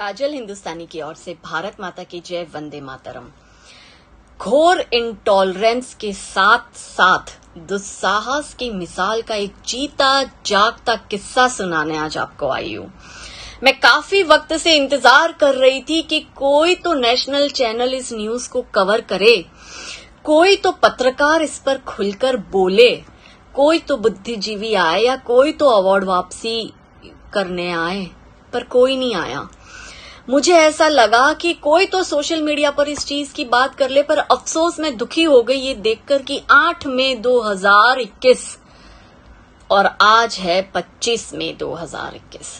काजल हिंदुस्तानी की ओर से भारत माता की जय, वंदे मातरम। घोर इंटॉलरेंस के साथ साथ दुस्साहस की मिसाल का एक जीता जागता किस्सा सुनाने आज आपको आई हूं। मैं काफी वक्त से इंतजार कर रही थी कि कोई तो नेशनल चैनल इस न्यूज को कवर करे, कोई तो पत्रकार इस पर खुलकर बोले, कोई तो बुद्धिजीवी आए या कोई तो अवार्ड वापसी करने आए, पर कोई नहीं आया। मुझे ऐसा लगा कि कोई तो सोशल मीडिया पर इस चीज की बात कर ले, पर अफसोस मैं दुखी हो गई ये देखकर कि 8 मई 2021 और आज है 25 मई 2021।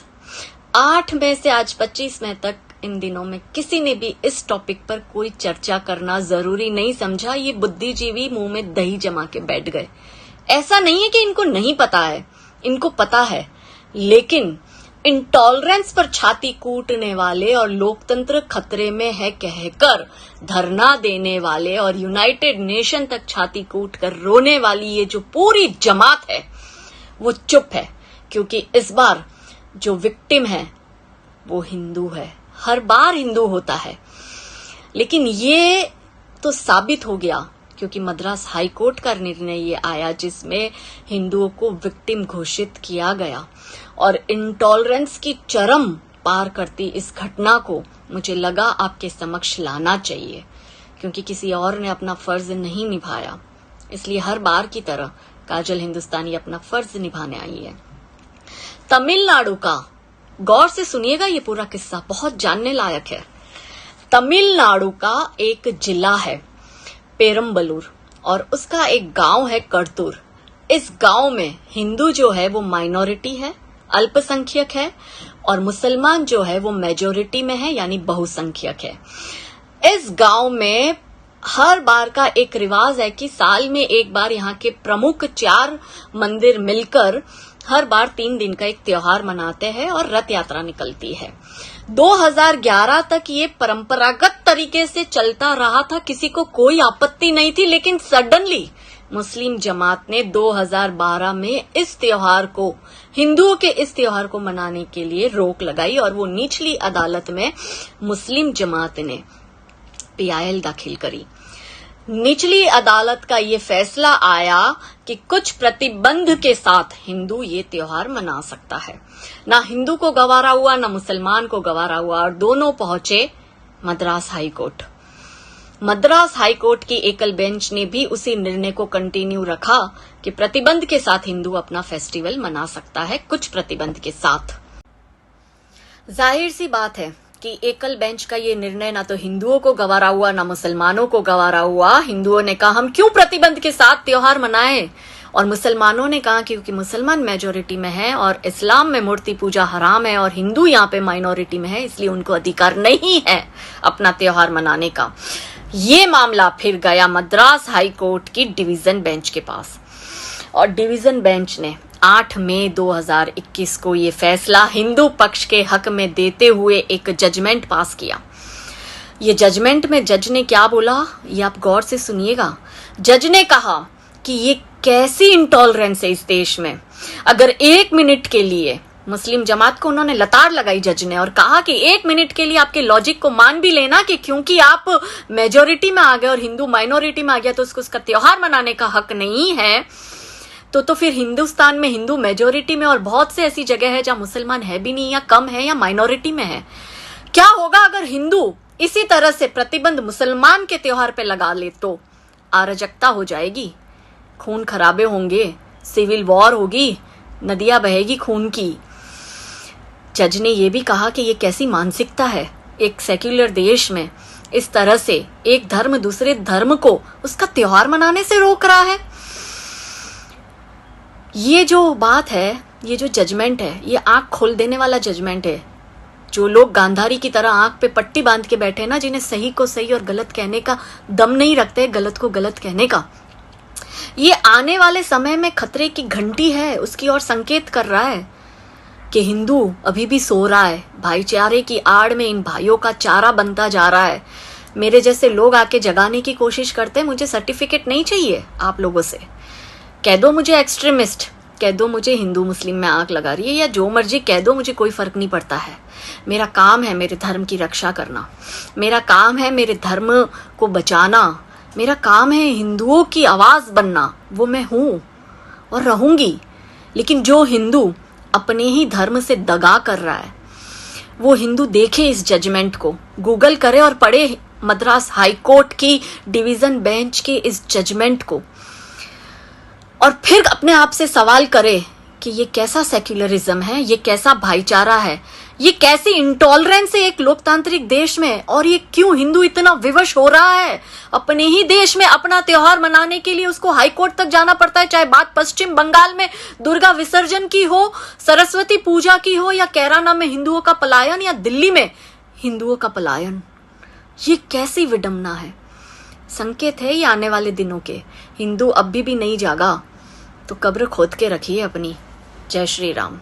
8 मई से आज 25 मई तक इन दिनों में किसी ने भी इस टॉपिक पर कोई चर्चा करना जरूरी नहीं समझा। ये बुद्धिजीवी मुंह में दही जमा के बैठ गए। ऐसा नहीं है कि इनको नहीं पता है, इनको पता है, लेकिन इंटॉलरेंस पर छाती कूटने वाले और लोकतंत्र खतरे में है कहकर धरना देने वाले और यूनाइटेड नेशन तक छाती कूट कर रोने वाली ये जो पूरी जमात है वो चुप है, क्योंकि इस बार जो विक्टिम है वो हिंदू है। हर बार हिंदू होता है, लेकिन ये तो साबित हो गया क्योंकि मद्रास हाई कोर्ट का निर्णय ये आया जिसमें हिंदुओं को विक्टिम घोषित किया गया। और इंटॉलरेंस की चरम पार करती इस घटना को मुझे लगा आपके समक्ष लाना चाहिए, क्योंकि किसी और ने अपना फर्ज नहीं निभाया। इसलिए हर बार की तरह काजल हिंदुस्तानी अपना फर्ज निभाने आई है। तमिलनाडु का, गौर से सुनिएगा ये पूरा किस्सा बहुत जानने लायक है। तमिलनाडु का एक जिला है पेरम्बलूर और उसका एक गांव है करतूर। इस गांव में हिंदू जो है वो माइनॉरिटी है, अल्पसंख्यक है, और मुसलमान जो है वो मेजोरिटी में है, यानी बहुसंख्यक है। इस गांव में हर बार का एक रिवाज है कि साल में एक बार यहाँ के प्रमुख 4 मंदिर मिलकर हर बार 3 दिन का एक त्योहार मनाते हैं और रथ यात्रा निकलती है। 2011 तक ये परंपरागत तरीके से चलता रहा था, किसी को कोई आपत्ति नहीं थी, लेकिन सडनली मुस्लिम जमात ने 2012 में इस त्योहार को, हिंदुओं के इस त्योहार को मनाने के लिए रोक लगाई और वो निचली अदालत में मुस्लिम जमात ने PIL दाखिल करी। निचली अदालत का ये फैसला आया कि कुछ प्रतिबंध के साथ हिंदू ये त्योहार मना सकता है। ना हिंदू को गवारा हुआ, ना मुसलमान को गवारा हुआ, और दोनों पहुंचे Madras high court. Madras high court की एकल बेंच ने भी उसी निर्णय को कंटिन्यू रखा कि प्रतिबंध के साथ हिंदू अपना फेस्टिवल मना सकता है, कुछ प्रतिबंध के साथ। जाहिर सी बात है कि एकल बेंच का ये निर्णय ना तो हिंदुओं को गवारा हुआ, ना मुसलमानों को गवारा हुआ। हिंदुओं ने कहा हम क्यों प्रतिबंध के साथ त्योहार मनाएं, और मुसलमानों ने कहा क्योंकि मुसलमान मेजोरिटी में है और इस्लाम में मूर्ति पूजा हराम है और हिंदू यहाँ पे माइनॉरिटी में है, इसलिए उनको अधिकार नहीं है अपना त्योहार मनाने का। ये मामला फिर गया मद्रास हाई कोर्ट की डिवीजन बेंच के पास, और डिवीजन बेंच ने 8 मई 2021 को ये फैसला हिंदू पक्ष के हक में देते हुए एक जजमेंट पास किया। ये जजमेंट में जज ने क्या बोला ये आप गौर से सुनिएगा। जज ने कहा कि ये कैसी इंटॉलरेंस है इस देश में। अगर 1 मिनट के लिए मुस्लिम जमात को उन्होंने लताड़ लगाई जज ने, और कहा कि 1 मिनट के लिए आपके लॉजिक को मान भी लेना कि क्योंकि आप मेजोरिटी में आ गए और हिंदू माइनॉरिटी में आ गया तो उसका त्योहार मनाने का हक नहीं है, तो फिर हिंदुस्तान में हिंदू मेजोरिटी में और बहुत से ऐसी जगह है जहां मुसलमान है भी नहीं, या कम है, या माइनॉरिटी में है। क्या होगा अगर हिंदू इसी तरह से प्रतिबंध मुसलमान के त्योहार पे लगा ले? तो अराजकता हो जाएगी, खून खराबे होंगे, सिविल वॉर होगी, नदियां बहेगी खून की। जज ने यह भी कहा कि ये कैसी मानसिकता है, एक सेक्युलर देश में इस तरह से एक धर्म दूसरे धर्म को उसका त्योहार मनाने से रोक रहा है। ये जो बात है, ये जो जजमेंट है, ये आंख खोल देने वाला जजमेंट है। जो लोग गांधारी की तरह आंख पे पट्टी बांध के बैठे ना, जिन्हें सही को सही और गलत कहने का दम नहीं रखते, गलत को गलत कहने का, ये आने वाले समय में खतरे की घंटी है, उसकी ओर संकेत कर रहा है कि हिंदू अभी भी सो रहा है, भाईचारे की आड़ में इन भाइयों का चारा बनता जा रहा है। मेरे जैसे लोग आके जगाने की कोशिश करते हैं। मुझे सर्टिफिकेट नहीं चाहिए आप लोगों से, कह दो मुझे एक्सट्रीमिस्ट, कह दो मुझे हिंदू मुस्लिम में आंख लगा रही है, या जो मर्जी कह दो, मुझे कोई फर्क नहीं पड़ता है। मेरा काम है मेरे धर्म की रक्षा करना, मेरा काम है मेरे धर्म को बचाना, मेरा काम है हिंदुओं की आवाज बनना। वो मैं हूं और रहूंगी। लेकिन जो हिंदू अपने ही धर्म से दगा कर रहा है, वो हिंदू देखे इस जजमेंट को, गूगल करे और पढ़े मद्रास हाई कोर्ट की डिवीजन बेंच के इस जजमेंट को, और फिर अपने आप से सवाल करे कि ये कैसा सेक्युलरिज्म है, ये कैसा भाईचारा है, ये कैसी इंटॉलरेंस है एक लोकतांत्रिक देश में, और ये क्यों हिंदू इतना विवश हो रहा है अपने ही देश में अपना त्योहार मनाने के लिए उसको हाई कोर्ट तक जाना पड़ता है। चाहे बात पश्चिम बंगाल में दुर्गा विसर्जन की हो, सरस्वती पूजा की हो, या कैराना में हिंदुओं का पलायन, या दिल्ली में हिंदुओं का पलायन। ये कैसी विडंबना है। संकेत है ये आने वाले दिनों के। हिंदू अभी भी नहीं जागा तो कब्र खोद के रखिए अपनी। जय श्री राम।